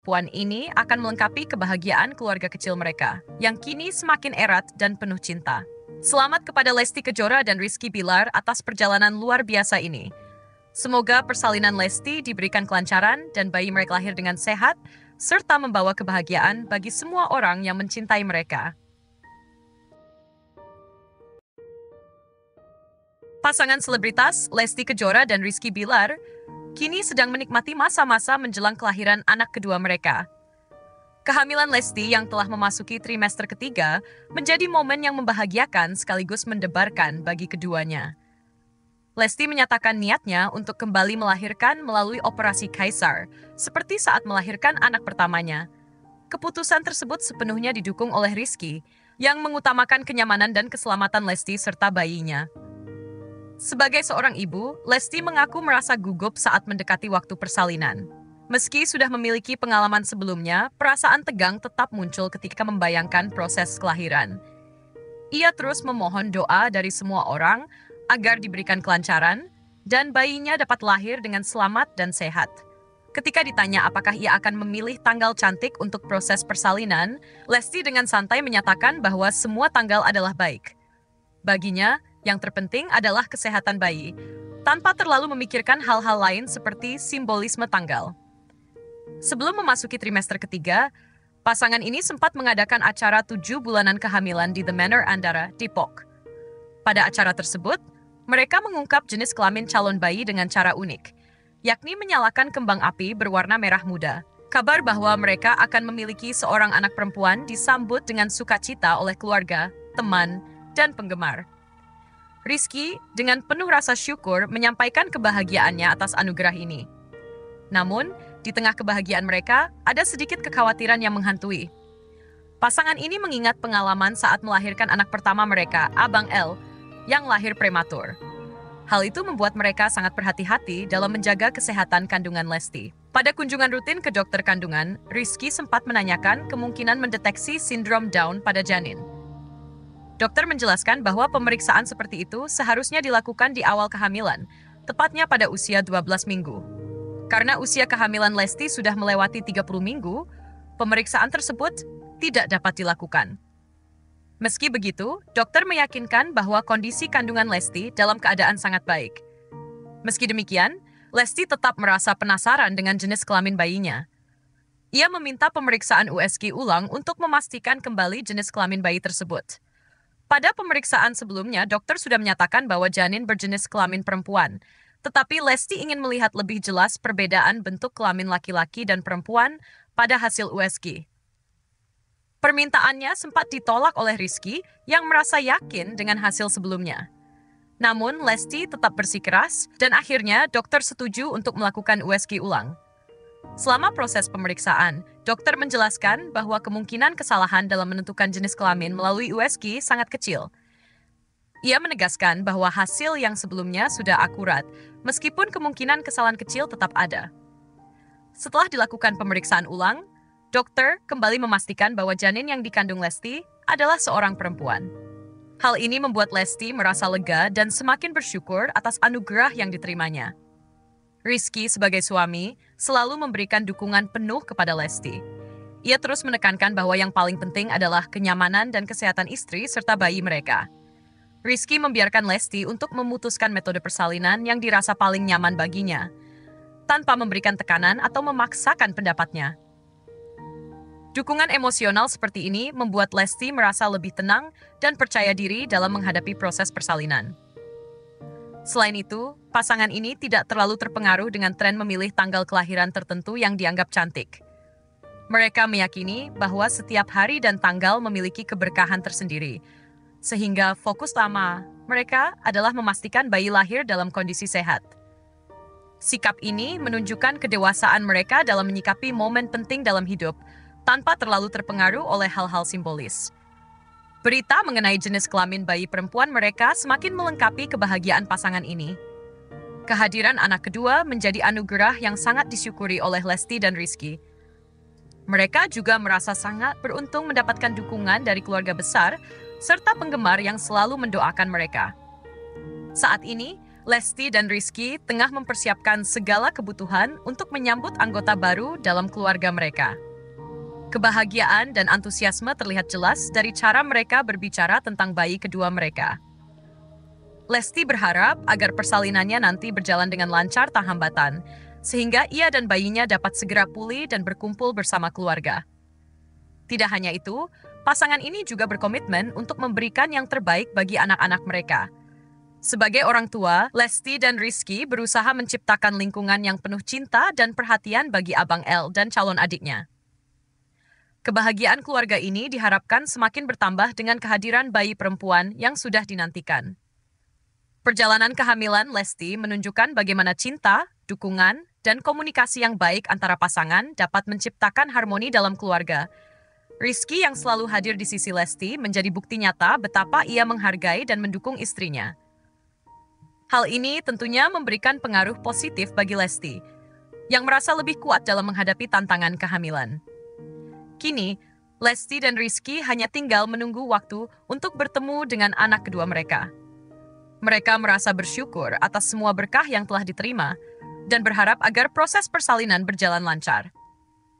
Puan ini akan melengkapi kebahagiaan keluarga kecil mereka, yang kini semakin erat dan penuh cinta. Selamat kepada Lesti Kejora dan Rizky Bilar atas perjalanan luar biasa ini. Semoga persalinan Lesti diberikan kelancaran dan bayi mereka lahir dengan sehat, serta membawa kebahagiaan bagi semua orang yang mencintai mereka. Pasangan selebritas Lesti Kejora dan Rizky Bilar kini sedang menikmati masa-masa menjelang kelahiran anak kedua mereka. Kehamilan Lesti yang telah memasuki trimester ketiga menjadi momen yang membahagiakan sekaligus mendebarkan bagi keduanya. Lesti menyatakan niatnya untuk kembali melahirkan melalui operasi kaisar, seperti saat melahirkan anak pertamanya. Keputusan tersebut sepenuhnya didukung oleh Rizky, yang mengutamakan kenyamanan dan keselamatan Lesti serta bayinya. Sebagai seorang ibu, Lesti mengaku merasa gugup saat mendekati waktu persalinan. Meski sudah memiliki pengalaman sebelumnya, perasaan tegang tetap muncul ketika membayangkan proses kelahiran. Ia terus memohon doa dari semua orang agar diberikan kelancaran dan bayinya dapat lahir dengan selamat dan sehat. Ketika ditanya apakah ia akan memilih tanggal cantik untuk proses persalinan, Lesti dengan santai menyatakan bahwa semua tanggal adalah baik. Baginya, yang terpenting adalah kesehatan bayi, tanpa terlalu memikirkan hal-hal lain seperti simbolisme tanggal. Sebelum memasuki trimester ketiga, pasangan ini sempat mengadakan acara 7 bulanan kehamilan di The Manor Andara, Depok. Pada acara tersebut, mereka mengungkap jenis kelamin calon bayi dengan cara unik, yakni menyalakan kembang api berwarna merah muda. Kabar bahwa mereka akan memiliki seorang anak perempuan disambut dengan sukacita oleh keluarga, teman, dan penggemar. Rizky dengan penuh rasa syukur menyampaikan kebahagiaannya atas anugerah ini. Namun, di tengah kebahagiaan mereka, ada sedikit kekhawatiran yang menghantui. Pasangan ini mengingat pengalaman saat melahirkan anak pertama mereka, Abang L, yang lahir prematur. Hal itu membuat mereka sangat berhati-hati dalam menjaga kesehatan kandungan Lesti. Pada kunjungan rutin ke dokter kandungan, Rizky sempat menanyakan kemungkinan mendeteksi sindrom Down pada janin. Dokter menjelaskan bahwa pemeriksaan seperti itu seharusnya dilakukan di awal kehamilan, tepatnya pada usia 12 minggu. Karena usia kehamilan Lesti sudah melewati 30 minggu, pemeriksaan tersebut tidak dapat dilakukan. Meski begitu, dokter meyakinkan bahwa kondisi kandungan Lesti dalam keadaan sangat baik. Meski demikian, Lesti tetap merasa penasaran dengan jenis kelamin bayinya. Ia meminta pemeriksaan USG ulang untuk memastikan kembali jenis kelamin bayi tersebut. Pada pemeriksaan sebelumnya, dokter sudah menyatakan bahwa janin berjenis kelamin perempuan, tetapi Lesti ingin melihat lebih jelas perbedaan bentuk kelamin laki-laki dan perempuan pada hasil USG. Permintaannya sempat ditolak oleh Rizky yang merasa yakin dengan hasil sebelumnya. Namun, Lesti tetap bersikeras dan akhirnya dokter setuju untuk melakukan USG ulang. Selama proses pemeriksaan, dokter menjelaskan bahwa kemungkinan kesalahan dalam menentukan jenis kelamin melalui USG sangat kecil. Ia menegaskan bahwa hasil yang sebelumnya sudah akurat, meskipun kemungkinan kesalahan kecil tetap ada. Setelah dilakukan pemeriksaan ulang, dokter kembali memastikan bahwa janin yang dikandung Lesti adalah seorang perempuan. Hal ini membuat Lesti merasa lega dan semakin bersyukur atas anugerah yang diterimanya. Rizky sebagai suami selalu memberikan dukungan penuh kepada Lesti. Ia terus menekankan bahwa yang paling penting adalah kenyamanan dan kesehatan istri serta bayi mereka. Rizky membiarkan Lesti untuk memutuskan metode persalinan yang dirasa paling nyaman baginya, tanpa memberikan tekanan atau memaksakan pendapatnya. Dukungan emosional seperti ini membuat Lesti merasa lebih tenang dan percaya diri dalam menghadapi proses persalinan. Selain itu, pasangan ini tidak terlalu terpengaruh dengan tren memilih tanggal kelahiran tertentu yang dianggap cantik. Mereka meyakini bahwa setiap hari dan tanggal memiliki keberkahan tersendiri, sehingga fokus utama mereka adalah memastikan bayi lahir dalam kondisi sehat. Sikap ini menunjukkan kedewasaan mereka dalam menyikapi momen penting dalam hidup, tanpa terlalu terpengaruh oleh hal-hal simbolis. Berita mengenai jenis kelamin bayi perempuan mereka semakin melengkapi kebahagiaan pasangan ini. Kehadiran anak kedua menjadi anugerah yang sangat disyukuri oleh Lesti dan Rizky. Mereka juga merasa sangat beruntung mendapatkan dukungan dari keluarga besar serta penggemar yang selalu mendoakan mereka. Saat ini, Lesti dan Rizky tengah mempersiapkan segala kebutuhan untuk menyambut anggota baru dalam keluarga mereka. Kebahagiaan dan antusiasme terlihat jelas dari cara mereka berbicara tentang bayi kedua mereka. Lesti berharap agar persalinannya nanti berjalan dengan lancar tanpa hambatan, sehingga ia dan bayinya dapat segera pulih dan berkumpul bersama keluarga. Tidak hanya itu, pasangan ini juga berkomitmen untuk memberikan yang terbaik bagi anak-anak mereka. Sebagai orang tua, Lesti dan Rizky berusaha menciptakan lingkungan yang penuh cinta dan perhatian bagi Abang L dan calon adiknya. Kebahagiaan keluarga ini diharapkan semakin bertambah dengan kehadiran bayi perempuan yang sudah dinantikan. Perjalanan kehamilan Lesti menunjukkan bagaimana cinta, dukungan, dan komunikasi yang baik antara pasangan dapat menciptakan harmoni dalam keluarga. Rizky yang selalu hadir di sisi Lesti menjadi bukti nyata betapa ia menghargai dan mendukung istrinya. Hal ini tentunya memberikan pengaruh positif bagi Lesti, yang merasa lebih kuat dalam menghadapi tantangan kehamilan. Kini, Lesti dan Rizky hanya tinggal menunggu waktu untuk bertemu dengan anak kedua mereka. Mereka merasa bersyukur atas semua berkah yang telah diterima dan berharap agar proses persalinan berjalan lancar.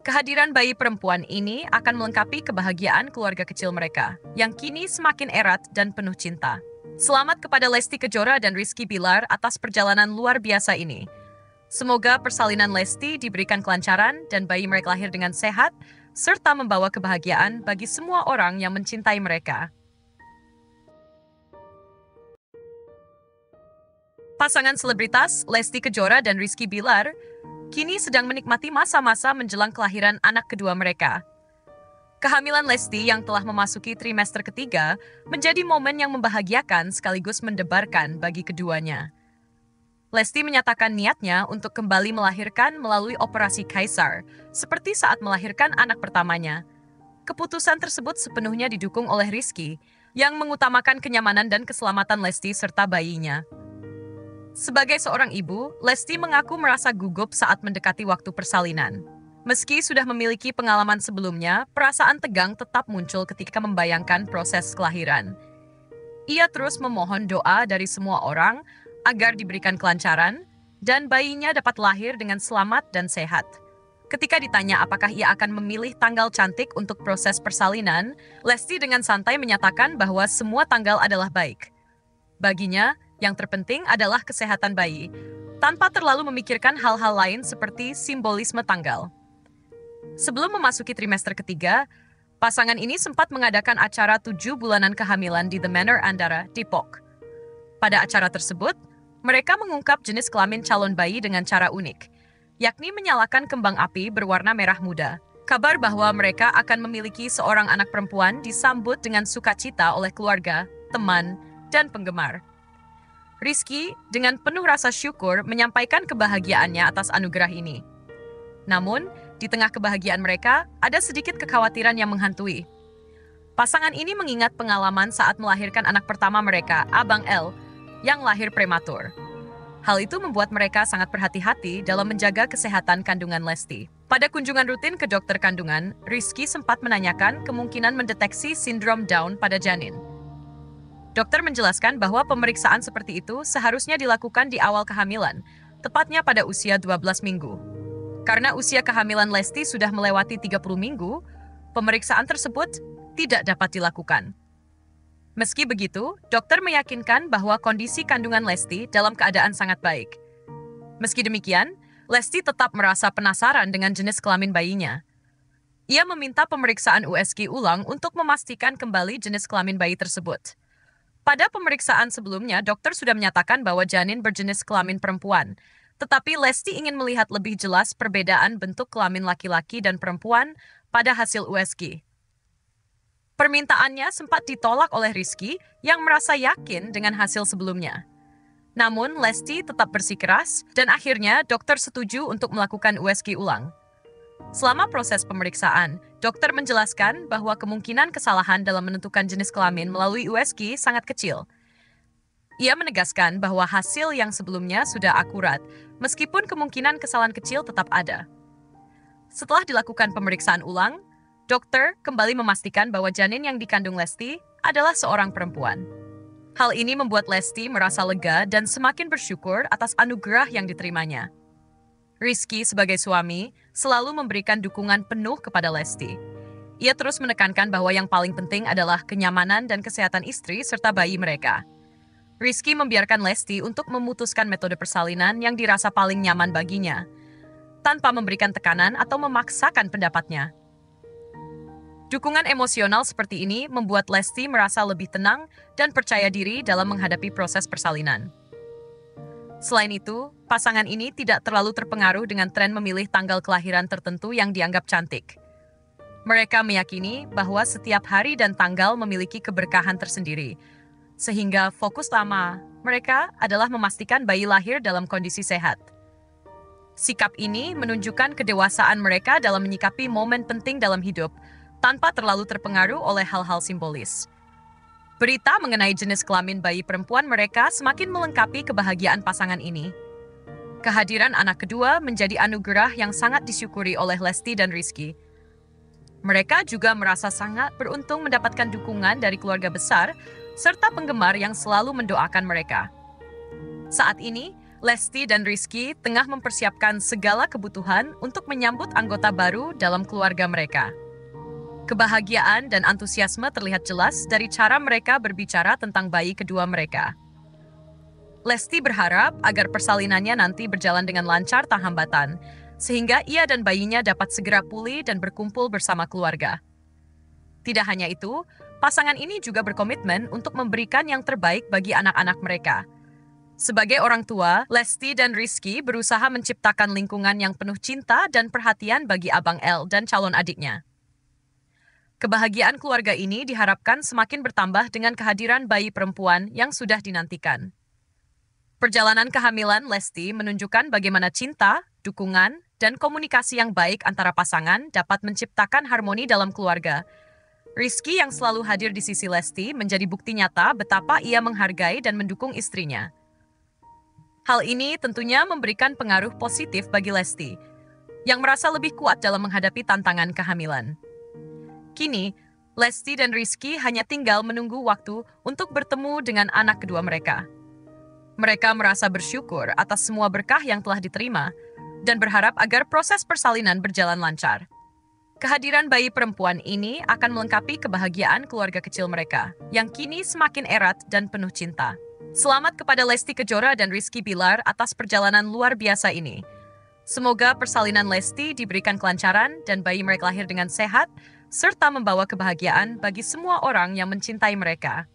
Kehadiran bayi perempuan ini akan melengkapi kebahagiaan keluarga kecil mereka, yang kini semakin erat dan penuh cinta. Selamat kepada Lesti Kejora dan Rizky Bilar atas perjalanan luar biasa ini. Semoga persalinan Lesti diberikan kelancaran dan bayi mereka lahir dengan sehat, serta membawa kebahagiaan bagi semua orang yang mencintai mereka. Pasangan selebritas Lesti Kejora dan Rizky Bilar kini sedang menikmati masa-masa menjelang kelahiran anak kedua mereka. Kehamilan Lesti yang telah memasuki trimester ketiga menjadi momen yang membahagiakan sekaligus mendebarkan bagi keduanya. Lesti menyatakan niatnya untuk kembali melahirkan melalui operasi kaisar, seperti saat melahirkan anak pertamanya. Keputusan tersebut sepenuhnya didukung oleh Rizky, yang mengutamakan kenyamanan dan keselamatan Lesti serta bayinya. Sebagai seorang ibu, Lesti mengaku merasa gugup saat mendekati waktu persalinan. Meski sudah memiliki pengalaman sebelumnya, perasaan tegang tetap muncul ketika membayangkan proses kelahiran. Ia terus memohon doa dari semua orang agar diberikan kelancaran dan bayinya dapat lahir dengan selamat dan sehat. Ketika ditanya apakah ia akan memilih tanggal cantik untuk proses persalinan, Lesti dengan santai menyatakan bahwa semua tanggal adalah baik. Baginya, yang terpenting adalah kesehatan bayi, tanpa terlalu memikirkan hal-hal lain seperti simbolisme tanggal. Sebelum memasuki trimester ketiga, pasangan ini sempat mengadakan acara 7 bulanan kehamilan di The Manor Andara, Depok. Pada acara tersebut, mereka mengungkap jenis kelamin calon bayi dengan cara unik, yakni menyalakan kembang api berwarna merah muda. Kabar bahwa mereka akan memiliki seorang anak perempuan disambut dengan sukacita oleh keluarga, teman, dan penggemar. Rizky dengan penuh rasa syukur menyampaikan kebahagiaannya atas anugerah ini. Namun, di tengah kebahagiaan mereka, ada sedikit kekhawatiran yang menghantui. Pasangan ini mengingat pengalaman saat melahirkan anak pertama mereka, Abang L, yang lahir prematur. Hal itu membuat mereka sangat berhati-hati dalam menjaga kesehatan kandungan Lesti. Pada kunjungan rutin ke dokter kandungan, Rizky sempat menanyakan kemungkinan mendeteksi sindrom Down pada janin. Dokter menjelaskan bahwa pemeriksaan seperti itu seharusnya dilakukan di awal kehamilan, tepatnya pada usia 12 minggu. Karena usia kehamilan Lesti sudah melewati 30 minggu, pemeriksaan tersebut tidak dapat dilakukan. Meski begitu, dokter meyakinkan bahwa kondisi kandungan Lesti dalam keadaan sangat baik. Meski demikian, Lesti tetap merasa penasaran dengan jenis kelamin bayinya. Ia meminta pemeriksaan USG ulang untuk memastikan kembali jenis kelamin bayi tersebut. Pada pemeriksaan sebelumnya, dokter sudah menyatakan bahwa janin berjenis kelamin perempuan, tetapi Lesti ingin melihat lebih jelas perbedaan bentuk kelamin laki-laki dan perempuan pada hasil USG. Permintaannya sempat ditolak oleh Rizky yang merasa yakin dengan hasil sebelumnya. Namun, Lesti tetap bersikeras dan akhirnya dokter setuju untuk melakukan USG ulang. Selama proses pemeriksaan, dokter menjelaskan bahwa kemungkinan kesalahan dalam menentukan jenis kelamin melalui USG sangat kecil. Ia menegaskan bahwa hasil yang sebelumnya sudah akurat, meskipun kemungkinan kesalahan kecil tetap ada. Setelah dilakukan pemeriksaan ulang, dokter kembali memastikan bahwa janin yang dikandung Lesti adalah seorang perempuan. Hal ini membuat Lesti merasa lega dan semakin bersyukur atas anugerah yang diterimanya. Rizky sebagai suami selalu memberikan dukungan penuh kepada Lesti. Ia terus menekankan bahwa yang paling penting adalah kenyamanan dan kesehatan istri serta bayi mereka. Rizky membiarkan Lesti untuk memutuskan metode persalinan yang dirasa paling nyaman baginya, tanpa memberikan tekanan atau memaksakan pendapatnya. Dukungan emosional seperti ini membuat Lesti merasa lebih tenang dan percaya diri dalam menghadapi proses persalinan. Selain itu, pasangan ini tidak terlalu terpengaruh dengan tren memilih tanggal kelahiran tertentu yang dianggap cantik. Mereka meyakini bahwa setiap hari dan tanggal memiliki keberkahan tersendiri, sehingga fokus utama mereka adalah memastikan bayi lahir dalam kondisi sehat. Sikap ini menunjukkan kedewasaan mereka dalam menyikapi momen penting dalam hidup, tanpa terlalu terpengaruh oleh hal-hal simbolis. Berita mengenai jenis kelamin bayi perempuan mereka semakin melengkapi kebahagiaan pasangan ini. Kehadiran anak kedua menjadi anugerah yang sangat disyukuri oleh Lesti dan Rizky. Mereka juga merasa sangat beruntung mendapatkan dukungan dari keluarga besar serta penggemar yang selalu mendoakan mereka. Saat ini, Lesti dan Rizky tengah mempersiapkan segala kebutuhan untuk menyambut anggota baru dalam keluarga mereka. Kebahagiaan dan antusiasme terlihat jelas dari cara mereka berbicara tentang bayi kedua mereka. Lesti berharap agar persalinannya nanti berjalan dengan lancar tanpa hambatan, sehingga ia dan bayinya dapat segera pulih dan berkumpul bersama keluarga. Tidak hanya itu, pasangan ini juga berkomitmen untuk memberikan yang terbaik bagi anak-anak mereka. Sebagai orang tua, Lesti dan Rizky berusaha menciptakan lingkungan yang penuh cinta dan perhatian bagi Abang L dan calon adiknya. Kebahagiaan keluarga ini diharapkan semakin bertambah dengan kehadiran bayi perempuan yang sudah dinantikan. Perjalanan kehamilan Lesti menunjukkan bagaimana cinta, dukungan, dan komunikasi yang baik antara pasangan dapat menciptakan harmoni dalam keluarga. Rizky yang selalu hadir di sisi Lesti menjadi bukti nyata betapa ia menghargai dan mendukung istrinya. Hal ini tentunya memberikan pengaruh positif bagi Lesti, yang merasa lebih kuat dalam menghadapi tantangan kehamilan. Kini, Lesti dan Rizky hanya tinggal menunggu waktu untuk bertemu dengan anak kedua mereka. Mereka merasa bersyukur atas semua berkah yang telah diterima dan berharap agar proses persalinan berjalan lancar. Kehadiran bayi perempuan ini akan melengkapi kebahagiaan keluarga kecil mereka, yang kini semakin erat dan penuh cinta. Selamat kepada Lesti Kejora dan Rizky Bilar atas perjalanan luar biasa ini. Semoga persalinan Lesti diberikan kelancaran dan bayi mereka lahir dengan sehat, serta membawa kebahagiaan bagi semua orang yang mencintai mereka.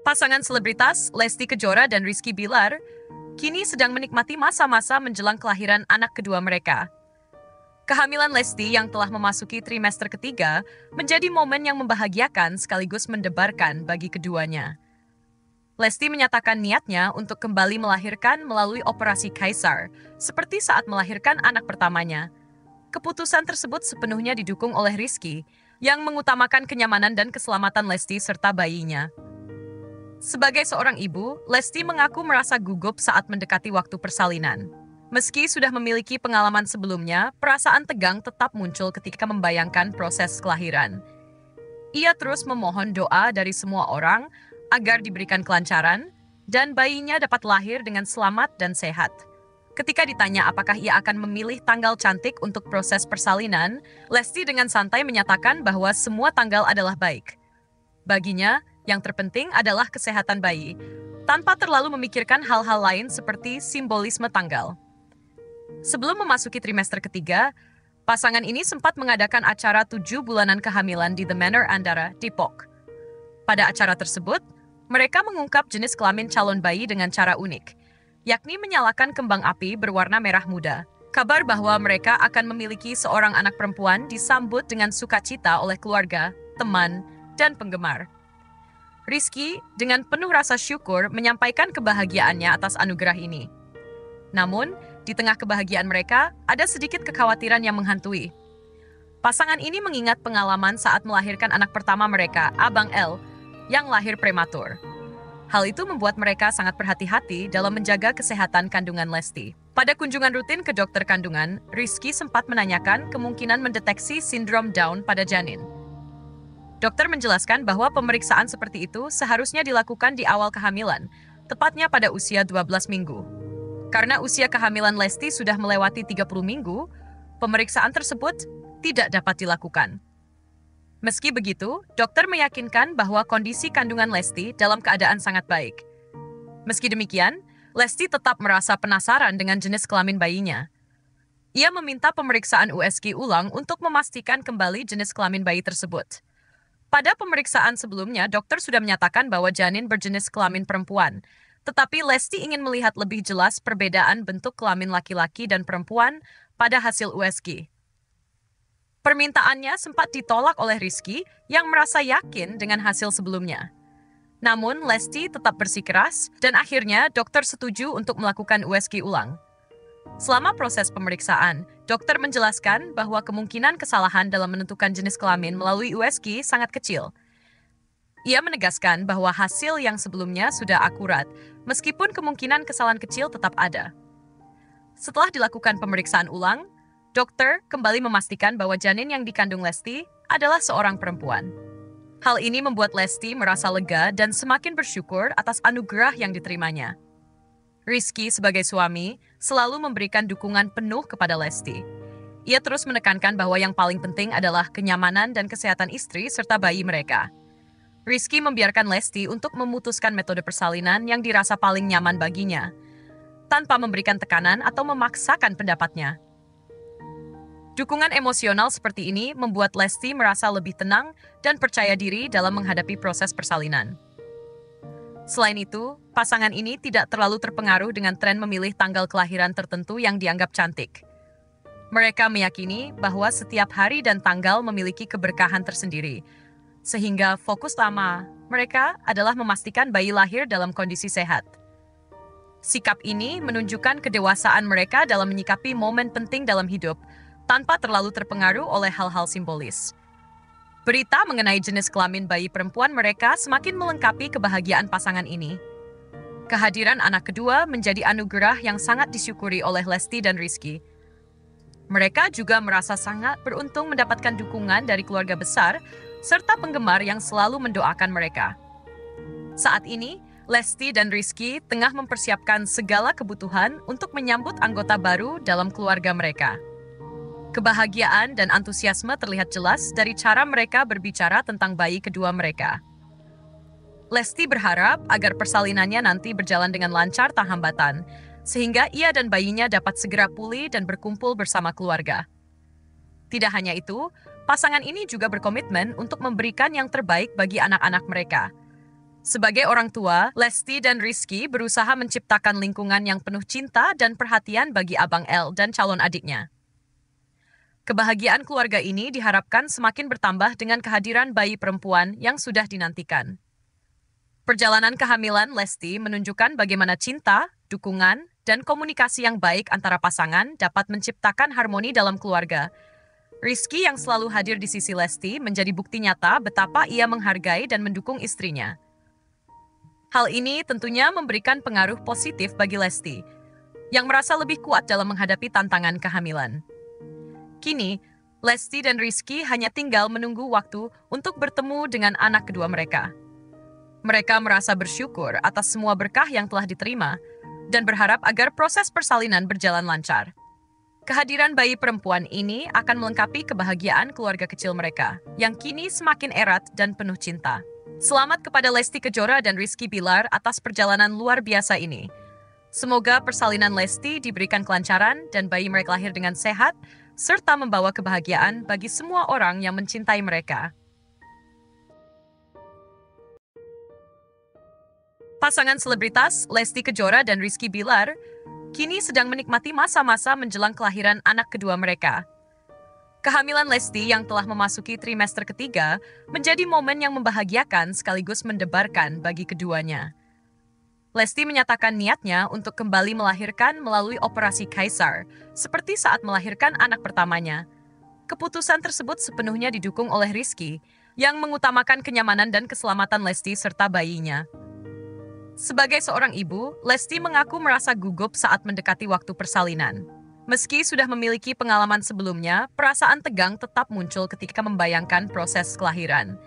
Pasangan selebritas Lesti Kejora dan Rizky Bilar kini sedang menikmati masa-masa menjelang kelahiran anak kedua mereka. Kehamilan Lesti yang telah memasuki trimester ketiga menjadi momen yang membahagiakan sekaligus mendebarkan bagi keduanya. Lesti menyatakan niatnya untuk kembali melahirkan melalui operasi kaisar, seperti saat melahirkan anak pertamanya. Keputusan tersebut sepenuhnya didukung oleh Rizky, yang mengutamakan kenyamanan dan keselamatan Lesti serta bayinya. Sebagai seorang ibu, Lesti mengaku merasa gugup saat mendekati waktu persalinan. Meski sudah memiliki pengalaman sebelumnya, perasaan tegang tetap muncul ketika membayangkan proses kelahiran. Ia terus memohon doa dari semua orang agar diberikan kelancaran dan bayinya dapat lahir dengan selamat dan sehat. Ketika ditanya apakah ia akan memilih tanggal cantik untuk proses persalinan, Lesti dengan santai menyatakan bahwa semua tanggal adalah baik. Baginya, yang terpenting adalah kesehatan bayi, tanpa terlalu memikirkan hal-hal lain seperti simbolisme tanggal. Sebelum memasuki trimester ketiga, pasangan ini sempat mengadakan acara 7 bulanan kehamilan di The Manor Andara, Depok. Pada acara tersebut, mereka mengungkap jenis kelamin calon bayi dengan cara unik, yakni menyalakan kembang api berwarna merah muda. Kabar bahwa mereka akan memiliki seorang anak perempuan disambut dengan sukacita oleh keluarga, teman, dan penggemar. Rizky dengan penuh rasa syukur menyampaikan kebahagiaannya atas anugerah ini. Namun, di tengah kebahagiaan mereka, ada sedikit kekhawatiran yang menghantui. Pasangan ini mengingat pengalaman saat melahirkan anak pertama mereka, Abang L, yang lahir prematur. Hal itu membuat mereka sangat berhati-hati dalam menjaga kesehatan kandungan Lesti. Pada kunjungan rutin ke dokter kandungan, Rizky sempat menanyakan kemungkinan mendeteksi sindrom Down pada janin. Dokter menjelaskan bahwa pemeriksaan seperti itu seharusnya dilakukan di awal kehamilan, tepatnya pada usia 12 minggu. Karena usia kehamilan Lesti sudah melewati 30 minggu, pemeriksaan tersebut tidak dapat dilakukan. Meski begitu, dokter meyakinkan bahwa kondisi kandungan Lesti dalam keadaan sangat baik. Meski demikian, Lesti tetap merasa penasaran dengan jenis kelamin bayinya. Ia meminta pemeriksaan USG ulang untuk memastikan kembali jenis kelamin bayi tersebut. Pada pemeriksaan sebelumnya, dokter sudah menyatakan bahwa janin berjenis kelamin perempuan, tetapi Lesti ingin melihat lebih jelas perbedaan bentuk kelamin laki-laki dan perempuan pada hasil USG. Permintaannya sempat ditolak oleh Rizky yang merasa yakin dengan hasil sebelumnya. Namun, Lesti tetap bersikeras dan akhirnya dokter setuju untuk melakukan USG ulang. Selama proses pemeriksaan, dokter menjelaskan bahwa kemungkinan kesalahan dalam menentukan jenis kelamin melalui USG sangat kecil. Ia menegaskan bahwa hasil yang sebelumnya sudah akurat, meskipun kemungkinan kesalahan kecil tetap ada. Setelah dilakukan pemeriksaan ulang, dokter kembali memastikan bahwa janin yang dikandung Lesti adalah seorang perempuan. Hal ini membuat Lesti merasa lega dan semakin bersyukur atas anugerah yang diterimanya. Rizky sebagai suami selalu memberikan dukungan penuh kepada Lesti. Ia terus menekankan bahwa yang paling penting adalah kenyamanan dan kesehatan istri serta bayi mereka. Rizky membiarkan Lesti untuk memutuskan metode persalinan yang dirasa paling nyaman baginya, tanpa memberikan tekanan atau memaksakan pendapatnya. Dukungan emosional seperti ini membuat Lesti merasa lebih tenang dan percaya diri dalam menghadapi proses persalinan. Selain itu, pasangan ini tidak terlalu terpengaruh dengan tren memilih tanggal kelahiran tertentu yang dianggap cantik. Mereka meyakini bahwa setiap hari dan tanggal memiliki keberkahan tersendiri, sehingga fokus utama mereka adalah memastikan bayi lahir dalam kondisi sehat. Sikap ini menunjukkan kedewasaan mereka dalam menyikapi momen penting dalam hidup, tanpa terlalu terpengaruh oleh hal-hal simbolis. Berita mengenai jenis kelamin bayi perempuan mereka semakin melengkapi kebahagiaan pasangan ini. Kehadiran anak kedua menjadi anugerah yang sangat disyukuri oleh Lesti dan Rizky. Mereka juga merasa sangat beruntung mendapatkan dukungan dari keluarga besar serta penggemar yang selalu mendoakan mereka. Saat ini, Lesti dan Rizky tengah mempersiapkan segala kebutuhan untuk menyambut anggota baru dalam keluarga mereka. Kebahagiaan dan antusiasme terlihat jelas dari cara mereka berbicara tentang bayi kedua mereka. Lesti berharap agar persalinannya nanti berjalan dengan lancar tanpa hambatan, sehingga ia dan bayinya dapat segera pulih dan berkumpul bersama keluarga. Tidak hanya itu, pasangan ini juga berkomitmen untuk memberikan yang terbaik bagi anak-anak mereka. Sebagai orang tua, Lesti dan Rizky berusaha menciptakan lingkungan yang penuh cinta dan perhatian bagi Abang L dan calon adiknya. Kebahagiaan keluarga ini diharapkan semakin bertambah dengan kehadiran bayi perempuan yang sudah dinantikan. Perjalanan kehamilan Lesti menunjukkan bagaimana cinta, dukungan, dan komunikasi yang baik antara pasangan dapat menciptakan harmoni dalam keluarga. Rizky yang selalu hadir di sisi Lesti menjadi bukti nyata betapa ia menghargai dan mendukung istrinya. Hal ini tentunya memberikan pengaruh positif bagi Lesti, yang merasa lebih kuat dalam menghadapi tantangan kehamilan. Kini, Lesti dan Rizky hanya tinggal menunggu waktu untuk bertemu dengan anak kedua mereka. Mereka merasa bersyukur atas semua berkah yang telah diterima dan berharap agar proses persalinan berjalan lancar. Kehadiran bayi perempuan ini akan melengkapi kebahagiaan keluarga kecil mereka, yang kini semakin erat dan penuh cinta. Selamat kepada Lesti Kejora dan Rizky Bilar atas perjalanan luar biasa ini. Semoga persalinan Lesti diberikan kelancaran dan bayi mereka lahir dengan sehat, serta membawa kebahagiaan bagi semua orang yang mencintai mereka. Pasangan selebritas Lesti Kejora dan Rizky Bilar kini sedang menikmati masa-masa menjelang kelahiran anak kedua mereka. Kehamilan Lesti yang telah memasuki trimester ketiga menjadi momen yang membahagiakan sekaligus mendebarkan bagi keduanya. Lesti menyatakan niatnya untuk kembali melahirkan melalui operasi kaisar, seperti saat melahirkan anak pertamanya. Keputusan tersebut sepenuhnya didukung oleh Rizky, yang mengutamakan kenyamanan dan keselamatan Lesti serta bayinya. Sebagai seorang ibu, Lesti mengaku merasa gugup saat mendekati waktu persalinan. Meski sudah memiliki pengalaman sebelumnya, perasaan tegang tetap muncul ketika membayangkan proses kelahiran.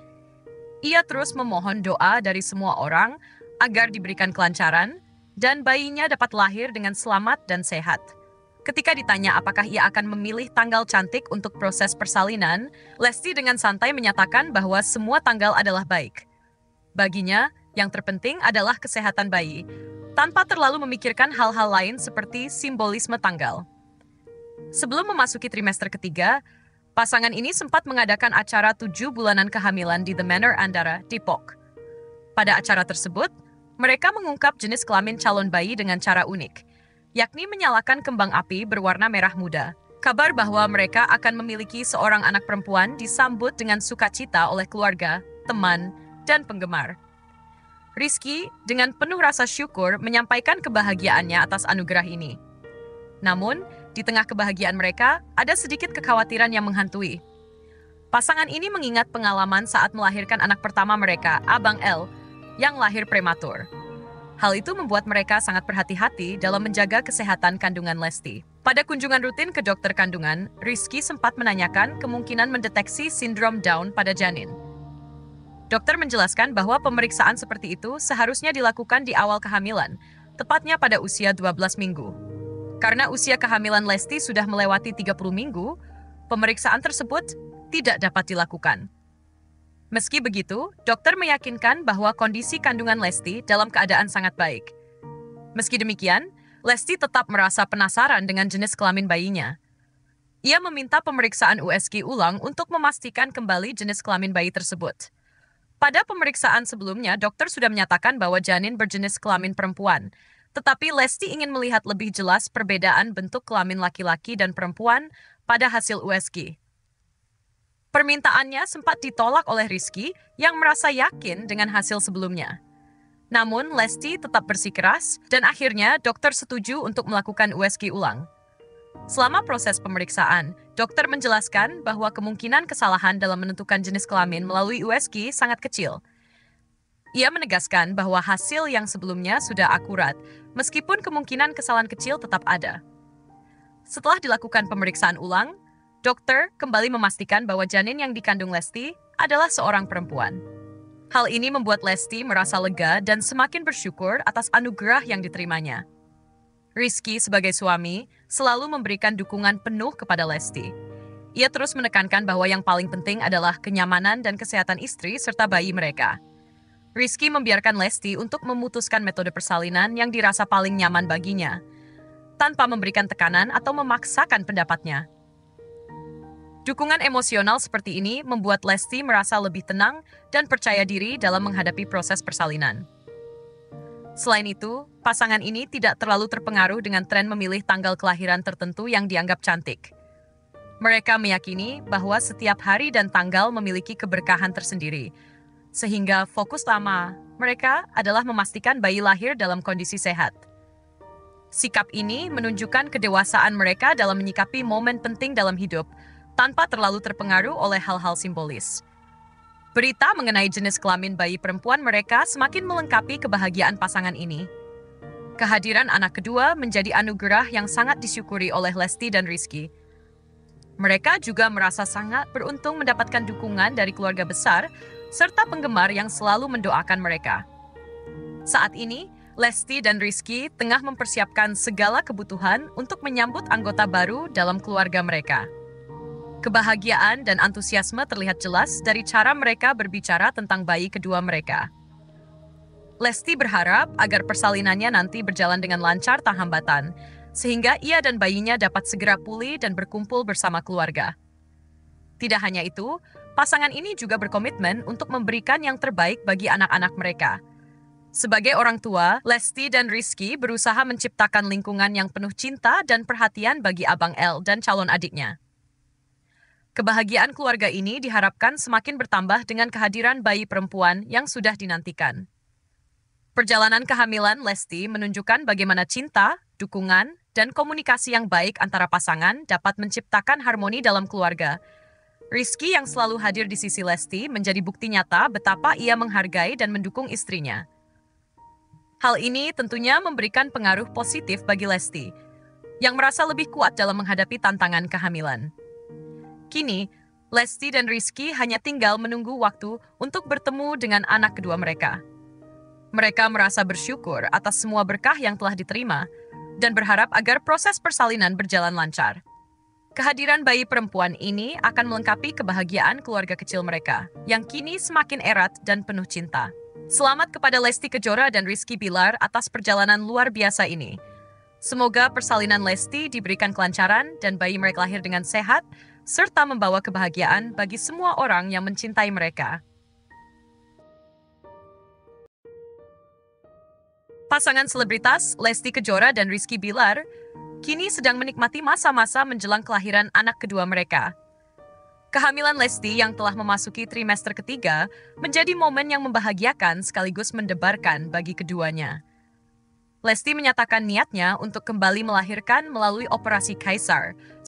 Ia terus memohon doa dari semua orang agar diberikan kelancaran dan bayinya dapat lahir dengan selamat dan sehat. Ketika ditanya apakah ia akan memilih tanggal cantik untuk proses persalinan, Lesti dengan santai menyatakan bahwa semua tanggal adalah baik. Baginya, yang terpenting adalah kesehatan bayi, tanpa terlalu memikirkan hal-hal lain seperti simbolisme tanggal. Sebelum memasuki trimester ketiga, pasangan ini sempat mengadakan acara 7 bulanan kehamilan di The Manor Andara, Depok. Pada acara tersebut, mereka mengungkap jenis kelamin calon bayi dengan cara unik, yakni menyalakan kembang api berwarna merah muda. Kabar bahwa mereka akan memiliki seorang anak perempuan disambut dengan sukacita oleh keluarga, teman, dan penggemar. Rizky dengan penuh rasa syukur menyampaikan kebahagiaannya atas anugerah ini. Namun, di tengah kebahagiaan mereka, ada sedikit kekhawatiran yang menghantui. Pasangan ini mengingat pengalaman saat melahirkan anak pertama mereka, Abang L, yang lahir prematur. Hal itu membuat mereka sangat berhati-hati dalam menjaga kesehatan kandungan Lesti. Pada kunjungan rutin ke dokter kandungan, Rizky sempat menanyakan kemungkinan mendeteksi sindrom Down pada janin. Dokter menjelaskan bahwa pemeriksaan seperti itu seharusnya dilakukan di awal kehamilan, tepatnya pada usia 12 minggu. Karena usia kehamilan Lesti sudah melewati 30 minggu, pemeriksaan tersebut tidak dapat dilakukan. Meski begitu, dokter meyakinkan bahwa kondisi kandungan Lesti dalam keadaan sangat baik. Meski demikian, Lesti tetap merasa penasaran dengan jenis kelamin bayinya. Ia meminta pemeriksaan USG ulang untuk memastikan kembali jenis kelamin bayi tersebut. Pada pemeriksaan sebelumnya, dokter sudah menyatakan bahwa janin berjenis kelamin perempuan, tetapi Lesti ingin melihat lebih jelas perbedaan bentuk kelamin laki-laki dan perempuan pada hasil USG. Permintaannya sempat ditolak oleh Rizky yang merasa yakin dengan hasil sebelumnya. Namun, Lesti tetap bersikeras dan akhirnya dokter setuju untuk melakukan USG ulang. Selama proses pemeriksaan, dokter menjelaskan bahwa kemungkinan kesalahan dalam menentukan jenis kelamin melalui USG sangat kecil. Ia menegaskan bahwa hasil yang sebelumnya sudah akurat, meskipun kemungkinan kesalahan kecil tetap ada. Setelah dilakukan pemeriksaan ulang, dokter kembali memastikan bahwa janin yang dikandung Lesti adalah seorang perempuan. Hal ini membuat Lesti merasa lega dan semakin bersyukur atas anugerah yang diterimanya. Rizky sebagai suami selalu memberikan dukungan penuh kepada Lesti. Ia terus menekankan bahwa yang paling penting adalah kenyamanan dan kesehatan istri serta bayi mereka. Rizky membiarkan Lesti untuk memutuskan metode persalinan yang dirasa paling nyaman baginya, tanpa memberikan tekanan atau memaksakan pendapatnya. Dukungan emosional seperti ini membuat Lesti merasa lebih tenang dan percaya diri dalam menghadapi proses persalinan. Selain itu, pasangan ini tidak terlalu terpengaruh dengan tren memilih tanggal kelahiran tertentu yang dianggap cantik. Mereka meyakini bahwa setiap hari dan tanggal memiliki keberkahan tersendiri, sehingga fokus utama mereka adalah memastikan bayi lahir dalam kondisi sehat. Sikap ini menunjukkan kedewasaan mereka dalam menyikapi momen penting dalam hidup, tanpa terlalu terpengaruh oleh hal-hal simbolis. Berita mengenai jenis kelamin bayi perempuan mereka semakin melengkapi kebahagiaan pasangan ini. Kehadiran anak kedua menjadi anugerah yang sangat disyukuri oleh Lesti dan Rizky. Mereka juga merasa sangat beruntung mendapatkan dukungan dari keluarga besar serta penggemar yang selalu mendoakan mereka. Saat ini, Lesti dan Rizky tengah mempersiapkan segala kebutuhan untuk menyambut anggota baru dalam keluarga mereka. Kebahagiaan dan antusiasme terlihat jelas dari cara mereka berbicara tentang bayi kedua mereka. Lesti berharap agar persalinannya nanti berjalan dengan lancar tanpa hambatan, sehingga ia dan bayinya dapat segera pulih dan berkumpul bersama keluarga. Tidak hanya itu, pasangan ini juga berkomitmen untuk memberikan yang terbaik bagi anak-anak mereka. Sebagai orang tua, Lesti dan Rizky berusaha menciptakan lingkungan yang penuh cinta dan perhatian bagi Abang L dan calon adiknya. Kebahagiaan keluarga ini diharapkan semakin bertambah dengan kehadiran bayi perempuan yang sudah dinantikan. Perjalanan kehamilan Lesti menunjukkan bagaimana cinta, dukungan, dan komunikasi yang baik antara pasangan dapat menciptakan harmoni dalam keluarga. Rizky yang selalu hadir di sisi Lesti menjadi bukti nyata betapa ia menghargai dan mendukung istrinya. Hal ini tentunya memberikan pengaruh positif bagi Lesti, yang merasa lebih kuat dalam menghadapi tantangan kehamilan. Kini, Lesti dan Rizky hanya tinggal menunggu waktu untuk bertemu dengan anak kedua mereka. Mereka merasa bersyukur atas semua berkah yang telah diterima dan berharap agar proses persalinan berjalan lancar. Kehadiran bayi perempuan ini akan melengkapi kebahagiaan keluarga kecil mereka, yang kini semakin erat dan penuh cinta. Selamat kepada Lesti Kejora dan Rizky Bilar atas perjalanan luar biasa ini. Semoga persalinan Lesti diberikan kelancaran dan bayi mereka lahir dengan sehat, serta membawa kebahagiaan bagi semua orang yang mencintai mereka. Pasangan selebritas Lesti Kejora dan Rizky Bilar kini sedang menikmati masa-masa menjelang kelahiran anak kedua mereka. Kehamilan Lesti yang telah memasuki trimester ketiga menjadi momen yang membahagiakan sekaligus mendebarkan bagi keduanya. Lesti menyatakan niatnya untuk kembali melahirkan melalui operasi kaisar